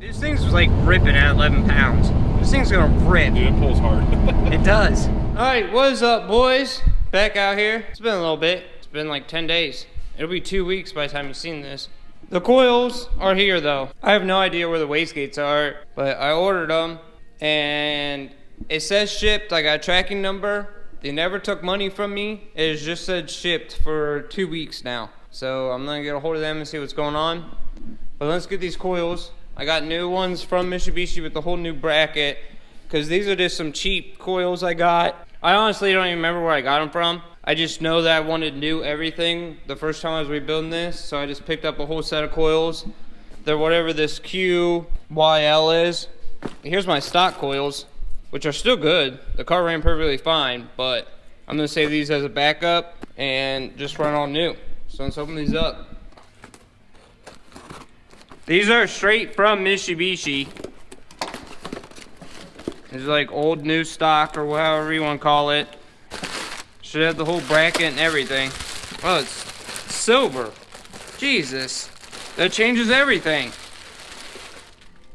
This thing's like ripping at 11 pounds. This thing's gonna rip. Dude, it pulls hard. It does. All right, what is up, boys? Back out here. It's been a little bit. It's been like 10 days. It'll be 2 weeks by the time you've seen this. The coils are here though. I have no idea where the wastegates are, but I ordered them and it says shipped. I got a tracking number. They never took money from me. It just said shipped for 2 weeks now. So I'm gonna get a hold of them and see what's going on. But let's get these coils. I got new ones from Mitsubishi with the whole new bracket, because these are just some cheap coils I got. I honestly don't even remember where I got them from. I just know that I wanted new everything the first time I was rebuilding this, so I just picked up a whole set of coils. They're whatever this QYL is. Here's my stock coils, which are still good. The car ran perfectly fine, but I'm gonna save these as a backup and just run all new. So let's open these up. These are straight from Mitsubishi. It's like old new stock or however you want to call it. Should have the whole bracket and everything. Oh, it's silver. Jesus. That changes everything.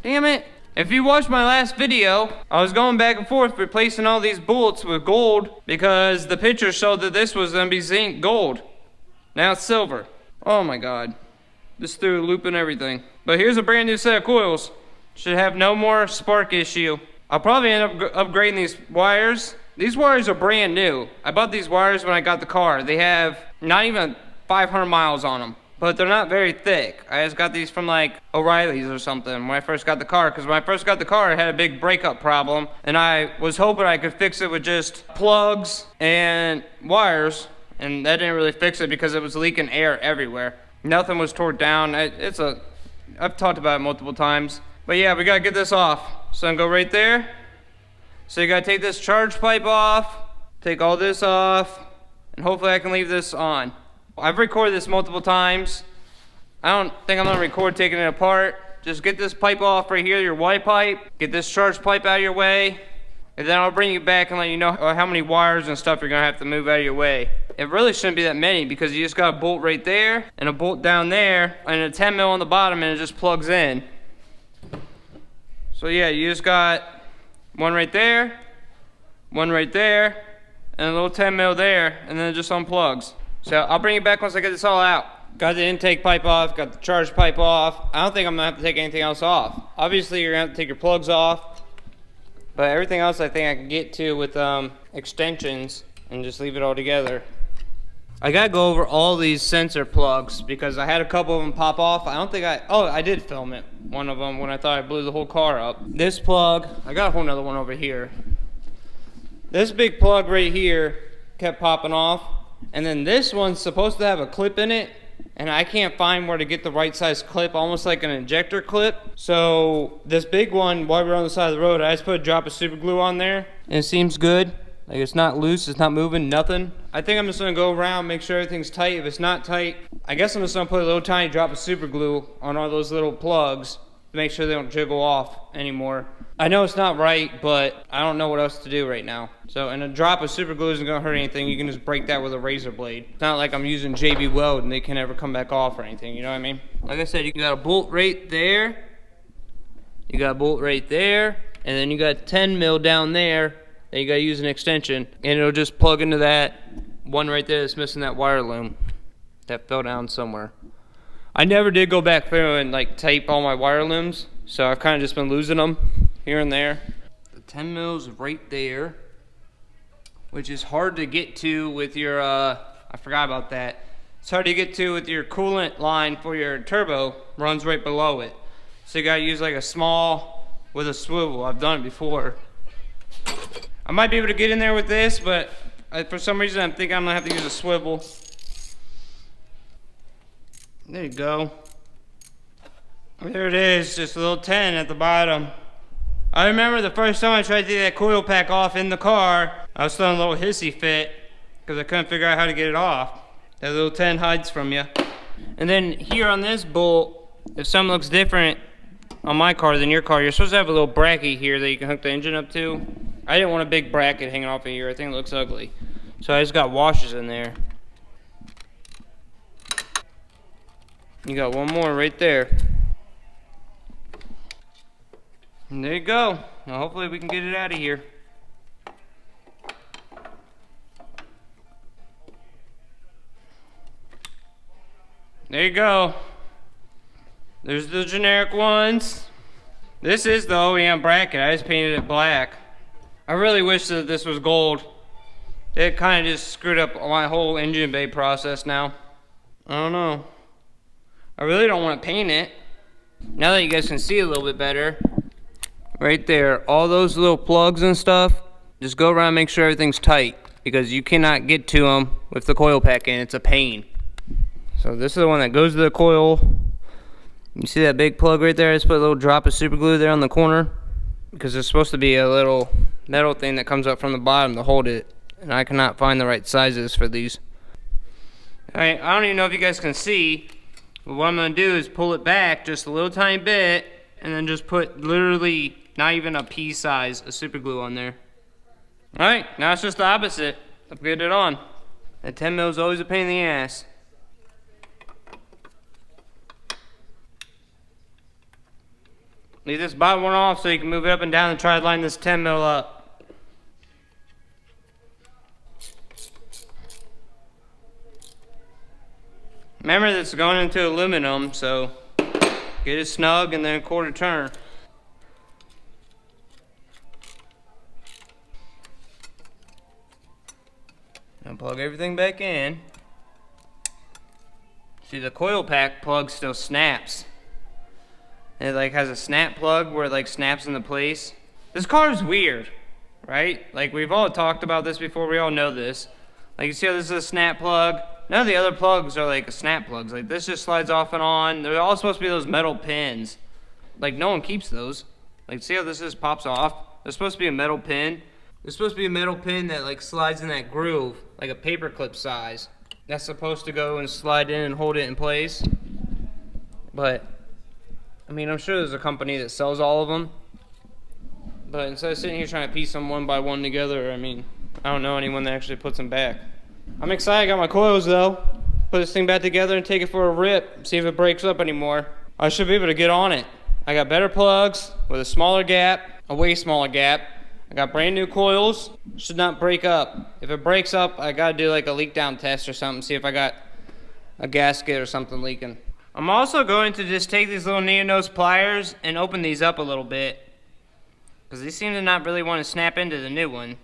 Damn it. If you watched my last video, I was going back and forth replacing all these bullets with gold because the picture showed that this was going to be zinc gold. Now it's silver. Oh my God. This threw a loop and everything. But here's a brand new set of coils. Should have no more spark issue. I'll probably end up upgrading these wires. These wires are brand new. I bought these wires when I got the car. They have not even 500 miles on them, but they're not very thick. I just got these from like O'Reilly's or something when I first got the car, because when I first got the car, it had a big breakup problem, and I was hoping I could fix it with just plugs and wires, and that didn't really fix it because it was leaking air everywhere. Nothing was torn down. I've talked about it multiple times. But yeah, we gotta get this off. So I'm gonna go right there. So you gotta take this charge pipe off, take all this off, and hopefully I can leave this on. I've recorded this multiple times. I don't think I'm gonna record taking it apart. Just get this pipe off right here, your Y pipe. Get this charge pipe out of your way. And then I'll bring you back and let you know how many wires and stuff you're gonna have to move out of your way. It really shouldn't be that many because you just got a bolt right there and a bolt down there and a 10 mil on the bottom, and it just plugs in. So yeah, you just got one right there, and a little 10 mil there, and then it just unplugs. So I'll bring you back once I get this all out. Got the intake pipe off, got the charge pipe off. I don't think I'm gonna have to take anything else off. Obviously you're gonna have to take your plugs off, but everything else I think I can get to with extensions and just leave it all together. I gotta go over all these sensor plugs because I had a couple of them pop off. I did film it, one of them, when I thought I blew the whole car up. This plug, I got a whole nother one over here. This big plug right here kept popping off, and then this one's supposed to have a clip in it, and I can't find where to get the right size clip, almost like an injector clip. So this big one, while we're on the side of the road, I just put a drop of super glue on there, and it seems good. Like, it's not loose, it's not moving, nothing. I think I'm just gonna go around, make sure everything's tight. If it's not tight, I guess I'm just gonna put a little tiny drop of super glue on all those little plugs to make sure they don't jiggle off anymore. I know it's not right, but I don't know what else to do right now. So, and a drop of super glue isn't gonna hurt anything. You can just break that with a razor blade. It's not like I'm using JB Weld and they can never come back off or anything, you know what I mean? Like I said, you got a bolt right there. You got a bolt right there. And then you got 10 mil down there. Then you gotta use an extension, and it'll just plug into that one right there that's missing that wire loom that fell down somewhere. I never did go back through and like tape all my wire looms, so I've kind of just been losing them here and there. The 10 mils right there, which is hard to get to with your I forgot about that. It's hard to get to with your coolant line for your turbo, runs right below it. So you gotta use like a small with a swivel. I've done it before. I might be able to get in there with this, but for some reason I'm thinking I'm gonna have to use a swivel. There you go. There it is, just a little 10 at the bottom. I remember the first time I tried to get that coil pack off in the car, I was throwing a little hissy fit because I couldn't figure out how to get it off. That little 10 hides from you. And then here on this bolt, if something looks different on my car than your car, you're supposed to have a little bracket here that you can hook the engine up to. I didn't want a big bracket hanging off of here. I think it looks ugly. So I just got washers in there. You got one more right there. And there you go. Now hopefully we can get it out of here. There you go. There's the generic ones. This is the OEM bracket. I just painted it black. I really wish that this was gold. It kind of just screwed up my whole engine bay process now. I don't know. I really don't want to paint it. Now that you guys can see a little bit better, right there, all those little plugs and stuff, just go around and make sure everything's tight, because you cannot get to them with the coil pack in. It's a pain. So this is the one that goes to the coil. You see that big plug right there? I just put a little drop of super glue there on the corner, because there's supposed to be a little metal thing that comes up from the bottom to hold it, and I cannot find the right sizes for these. Alright, I don't even know if you guys can see, but what I'm going to do is pull it back just a little tiny bit, and then just put literally not even a pea size of super glue on there. Alright, now it's just the opposite. Let's get it on. That 10 mil is always a pain in the ass. Leave this bottom one off so you can move it up and down and try to line this 10 mil up. Remember, this is going into aluminum, so get it snug and then a quarter turn. Now plug everything back in. See, the coil pack plug still snaps. It like has a snap plug where it like snaps into place. This car is weird, right? Like, we've all talked about this before, we all know this. Like, you see how this is a snap plug? None of the other plugs are like snap plugs. Like, this just slides off and on. They're all supposed to be those metal pins. Like, no one keeps those. Like, see how this just pops off? There's supposed to be a metal pin. There's supposed to be a metal pin that like slides in that groove, like a paperclip size. That's supposed to go and slide in and hold it in place. But I mean, I'm sure there's a company that sells all of them. But instead of sitting here trying to piece them one by one together, I mean, I don't know anyone that actually puts them back. I'm excited, I got my coils though. Put this thing back together and take it for a rip, see if it breaks up anymore. I should be able to get on it. I got better plugs with a smaller gap, a way smaller gap. I got brand new coils, should not break up. If it breaks up, I gotta do like a leak down test or something, see if I got a gasket or something leaking. I'm also going to just take these little needle-nose pliers and open these up a little bit, because these seem to not really want to snap into the new one.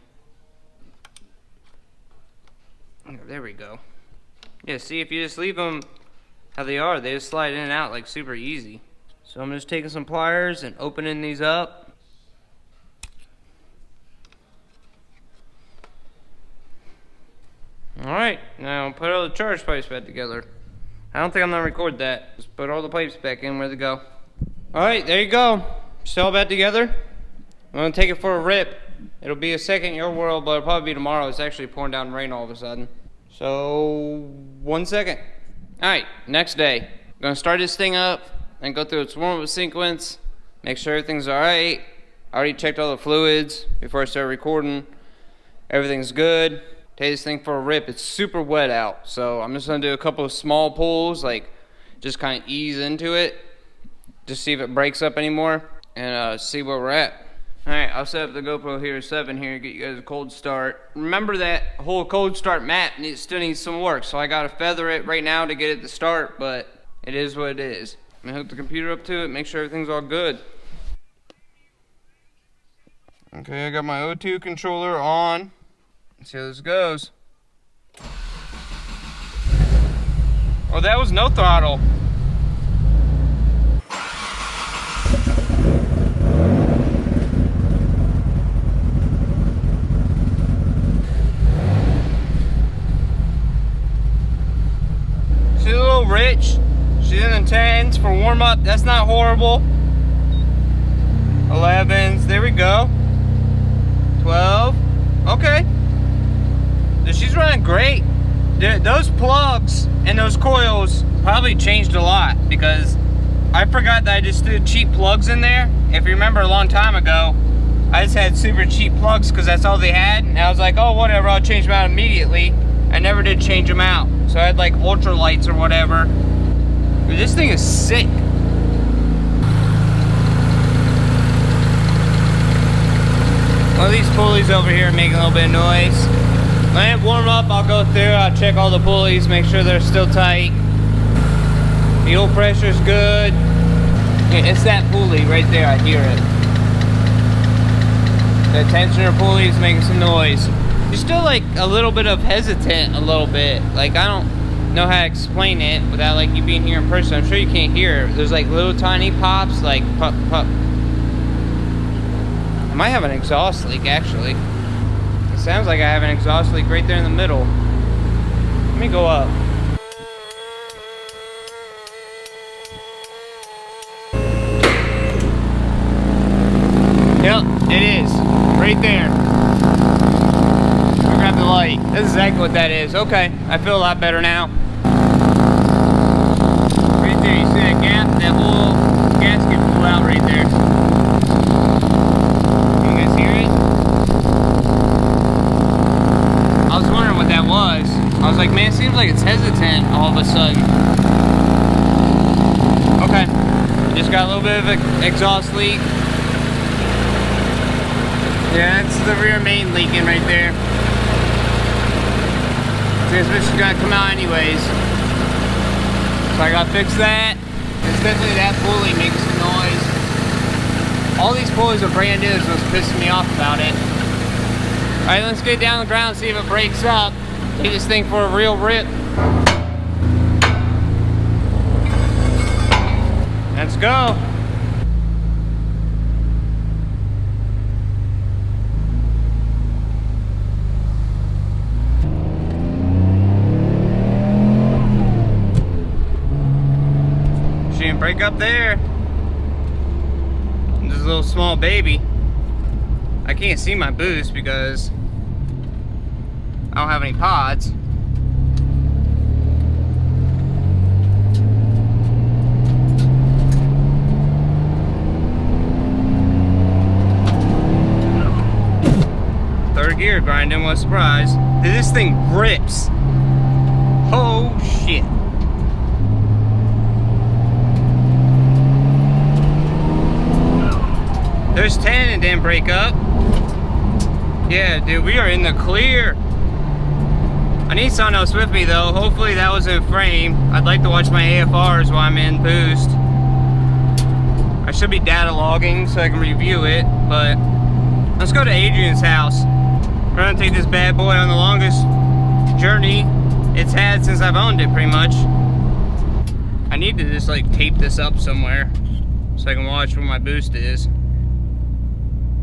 Oh, there we go. Yeah, see, if you just leave them how they are, they just slide in and out like super easy. So I'm just taking some pliers and opening these up. Alright, now put all the charge pipes back together. I don't think I'm gonna record that. Just put all the pipes back in where they go. Alright, there you go. It's all back together. I'm gonna take it for a rip. It'll be a second in your world, but it'll probably be tomorrow. It's actually pouring down rain all of a sudden. So, 1 second. Alright, next day. I'm gonna start this thing up and go through its warm-up sequence. Make sure everything's alright. I already checked all the fluids before I started recording. Everything's good. Take this thing for a rip. It's super wet out, so I'm just gonna do a couple of small pulls, like just kind of ease into it, just see if it breaks up anymore, and see where we're at. Alright, I'll set up the GoPro Hero 7 here, get you guys a cold start. Remember that whole cold start mat still needs some work, so I gotta feather it right now to get it to start, but it is what it is. I'm gonna hook the computer up to it, make sure everything's all good. Okay, I got my O2 controller on. Let's see how this goes. Oh, that was no throttle. She's a little rich. She's in the 10s for warm up. That's not horrible. 11s. There we go. 12. Okay. She's running great. Those plugs and those coils probably changed a lot, because I forgot that I just threw cheap plugs in there. If you remember a long time ago, I just had super cheap plugs because that's all they had, and I was like, oh whatever, I'll change them out immediately. I never did change them out, so I had like ultralights or whatever. Dude, this thing is sick. these pulleys over here are making a little bit of noise. When it warm up, I'll go through, I'll check all the pulleys, make sure they're still tight. Fuel pressure's good. It's that pulley right there, I hear it. The tensioner pulley is making some noise. You're still like a little bit of hesitant, a little bit. Like, I don't know how to explain it without like you being here in person. I'm sure you can't hear it. There's like little tiny pops, like pop, pop. I might have an exhaust leak actually. It sounds like I have an exhaust leak right there in the middle. Let me go up. Yep, it is. Right there. I'll grab the light. That's exactly what that is. Okay, I feel a lot better now. Right there, you see that gap? That little gasket flew out right there. You guys hear it? I was wondering what that was. I was like, man, it seems like it's hesitant all of a sudden. Okay, just got a little bit of an exhaust leak. Yeah, that's the rear main leaking right there. Transmission's gonna come out anyways. So I gotta fix that. Especially that pulley makes some noise. All these pulleys are brand new, so it's pissing me off about it. Alright, let's get down the ground and see if it breaks up. Take this thing for a real rip. Let's go. Break up there. This is a little small baby. I can't see my boost because I don't have any pods. Third gear grinding, what a surprise. Dude, this thing rips. Oh shit. There's 10 and didn't break up. Yeah, dude, we are in the clear. I need someone else with me though. Hopefully that was in frame. I'd like to watch my AFRs while I'm in boost. I should be data logging so I can review it, but let's go to Adrian's house. We're gonna take this bad boy on the longest journey it's had since I've owned it pretty much. I need to just like tape this up somewhere so I can watch where my boost is.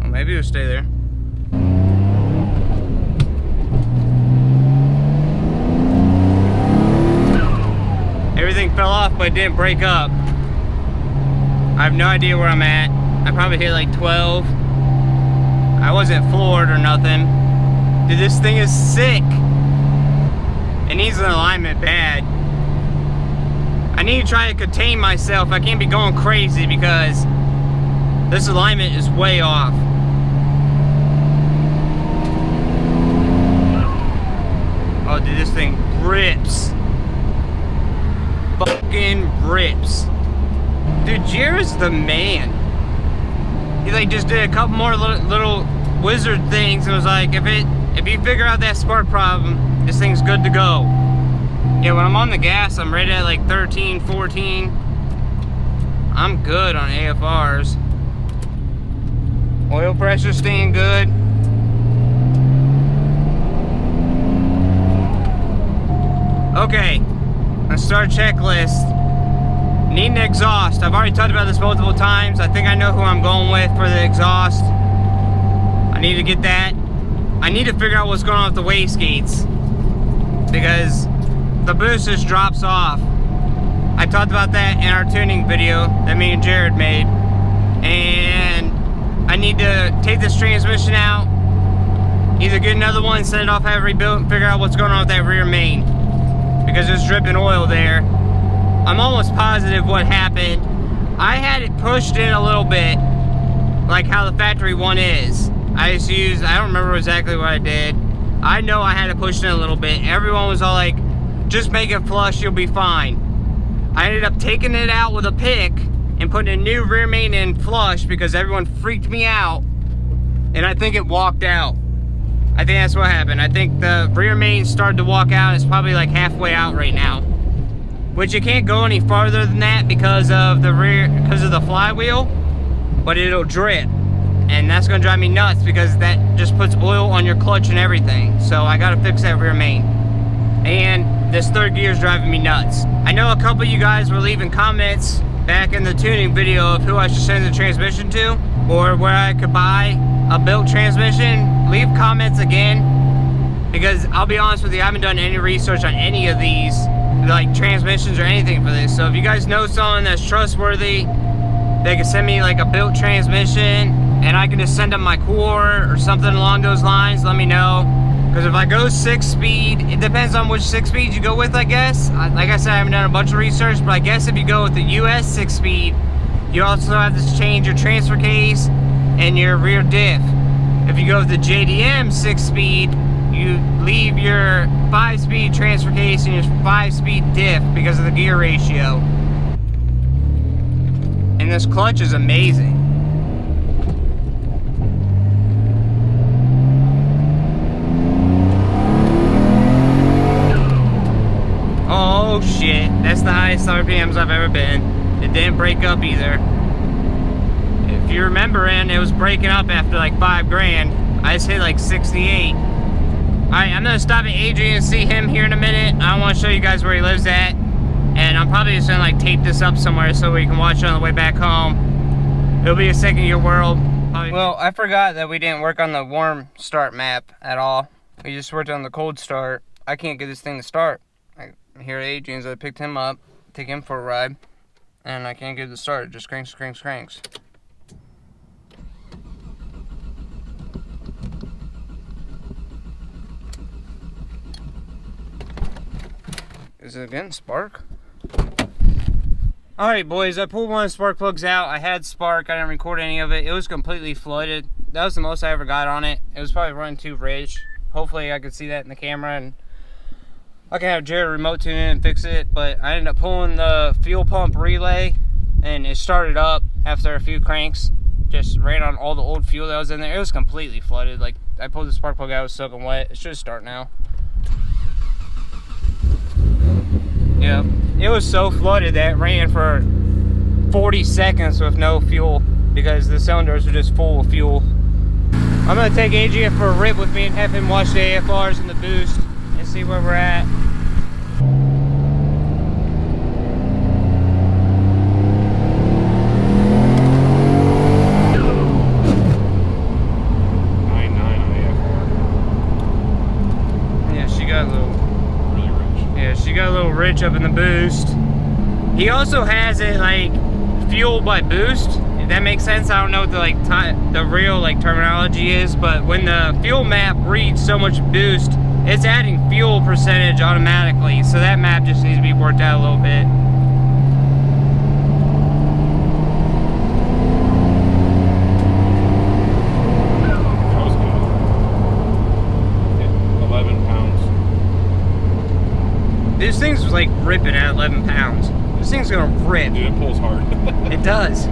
Maybe it'll stay there. Everything fell off, but it didn't break up. I have no idea where I'm at. I probably hit like 12. I wasn't floored or nothing. Dude, this thing is sick. It needs an alignment bad. I need to try to contain myself. I can't be going crazy because this alignment is way off. Oh, dude, this thing rips. Fucking rips. Dude, Jared's the man. He like just did a couple more little wizard things and was like, if you figure out that spark problem, this thing's good to go. Yeah, when I'm on the gas, I'm right at like 13, 14. I'm good on AFRs. Oil pressure staying good. Okay, let's start checklist. Need an exhaust. I've already talked about this multiple times. I think I know who I'm going with for the exhaust. I need to get that. I need to figure out what's going on with the wastegates because the boost just drops off. I talked about that in our tuning video that me and Jared made. And I need to take this transmission out, either get another one, send it off, have it rebuilt, and figure out what's going on with that rear main. Because there's dripping oil there. I'm almost positive what happened. I had it pushed in a little bit, like how the factory one is. I don't remember exactly what I did. I know I had it pushed in a little bit. Everyone was all like, just make it flush, you'll be fine. I ended up taking it out with a pick and putting a new rear main in flush because everyone freaked me out. and I think it walked out. I think that's what happened. I think the rear main started to walk out. It's probably like halfway out right now, which you can't go any farther than that because of the flywheel, but it'll drip, and that's gonna drive me nuts because that just puts oil on your clutch and everything. So I gotta fix that rear main. And this third gear is driving me nuts. I know a couple of you guys were leaving comments back in the tuning video of who I should send the transmission to, or where I could buy a built transmission. Leave comments again, because I'll be honest with you, I haven't done any research on any of these, like transmissions or anything for this. So if you guys know someone that's trustworthy, they can send me like a built transmission, and I can just send them my core or something along those lines. Let me know. Because if I go 6-speed, it depends on which 6-speed you go with, I guess. Like I said, I haven't done a bunch of research, but I guess if you go with the US 6-speed, you also have to change your transfer case and your rear diff. If you go with the JDM 6-speed, you leave your 5-speed transfer case and your 5-speed diff because of the gear ratio. And this clutch is amazing. Oh shit, that's the highest RPMs I've ever been. It didn't break up either. If you remember, it was breaking up after like 5 grand. I just hit like 68. Alright, I'm gonna stop at Adrian and see him here in a minute. I want to show you guys where he lives at. And I'm probably just gonna like tape this up somewhere so we can watch it on the way back home. It'll be a second year world. Well, I forgot that we didn't work on the warm start map at all. We just worked on the cold start. I can't get this thing to start. Here at Adrian's, I picked him up, take him for a ride, and I can't get it to start. It just cranks. Is it again spark? Alright boys, I pulled one of the spark plugs out. I had spark, I didn't record any of it. It was completely flooded. That was the most I ever got on it. It was probably running too rich. Hopefully I could see that in the camera, and I can have Jared remote tune in and fix it. But I ended up pulling the fuel pump relay, and it started up after a few cranks. Just ran on all the old fuel that was in there. It was completely flooded. Like, I pulled the spark plug out, it was soaking wet. It should start now. Yeah, it was so flooded that it ran for 40 seconds with no fuel because the cylinders were just full of fuel. I'm gonna take Adrian for a rip with me and have him watch the AFRs and the boost and see where we're at. Rich up in the boost. He also has it like fueled by boost, if that makes sense. I don't know what the real terminology is, but when the fuel map reads so much boost, it's adding fuel percentage automatically, so that map just needs to be worked out a little bit. This thing's like ripping at 11 pounds. This thing's gonna rip. Dude, it pulls hard. It does.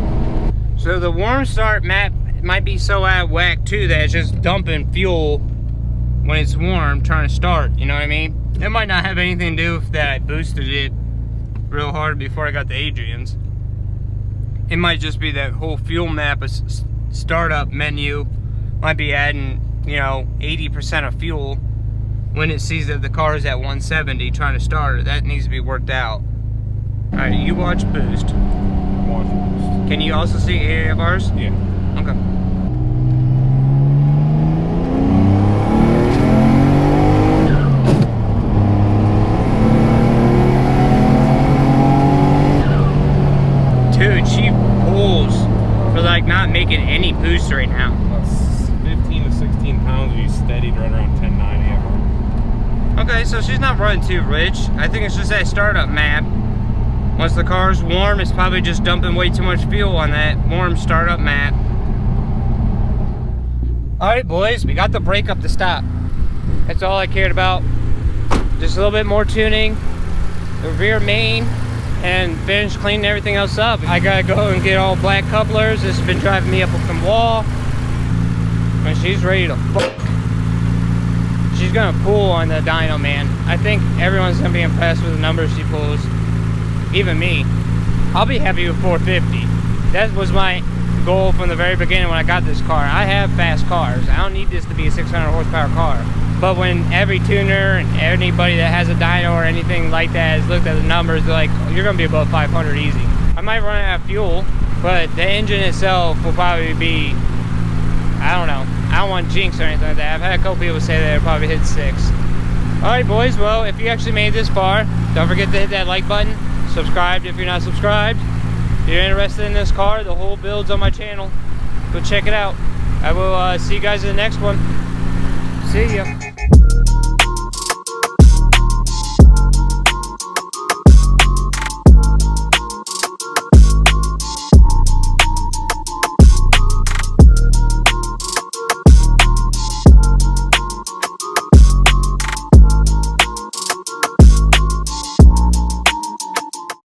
So the warm start map might be so out of whack too that it's just dumping fuel when it's warm trying to start, you know what I mean? It might not have anything to do with that I boosted it real hard before I got to Adrian's. It might just be that whole fuel map startup menu might be adding, 80% of fuel when it sees that the car is at 170 trying to start it. That needs to be worked out. Alright, you watch boost. I'm watching boost. Can you also see AFRs? Yeah. Okay. Dude, she pulls for not making any boost right now. About 15 to 16 pounds and he's steadied right around 10.9 AFR. Okay, so she's not running too rich. I think it's just that startup map. Once the car's warm, it's probably just dumping way too much fuel on that warm startup map. Alright boys, we got the brake up to stop. That's all I cared about. Just a little bit more tuning, the rear main, and finish cleaning everything else up. I gotta go and get all black couplers. This has been driving me up the wall. when she's ready to fuck, she's gonna pull on the dyno, man. I think everyone's gonna be impressed with the numbers she pulls. Even me. I'll be happy with 450. That was my goal from the very beginning when I got this car. I have fast cars. I don't need this to be a 600 horsepower car. But when every tuner and anybody that has a dyno or anything like that has looked at the numbers, they're like, you're gonna be above 500 easy. I might run out of fuel, but the engine itself will probably be, I don't know. I don't want jinx or anything like that. I've had a couple people say that it'll probably hit 6. Alright boys, well, if you actually made this far, don't forget to hit that like button. Subscribe if you're not subscribed. If you're interested in this car, the whole build's on my channel. Go check it out. I will see you guys in the next one. See ya.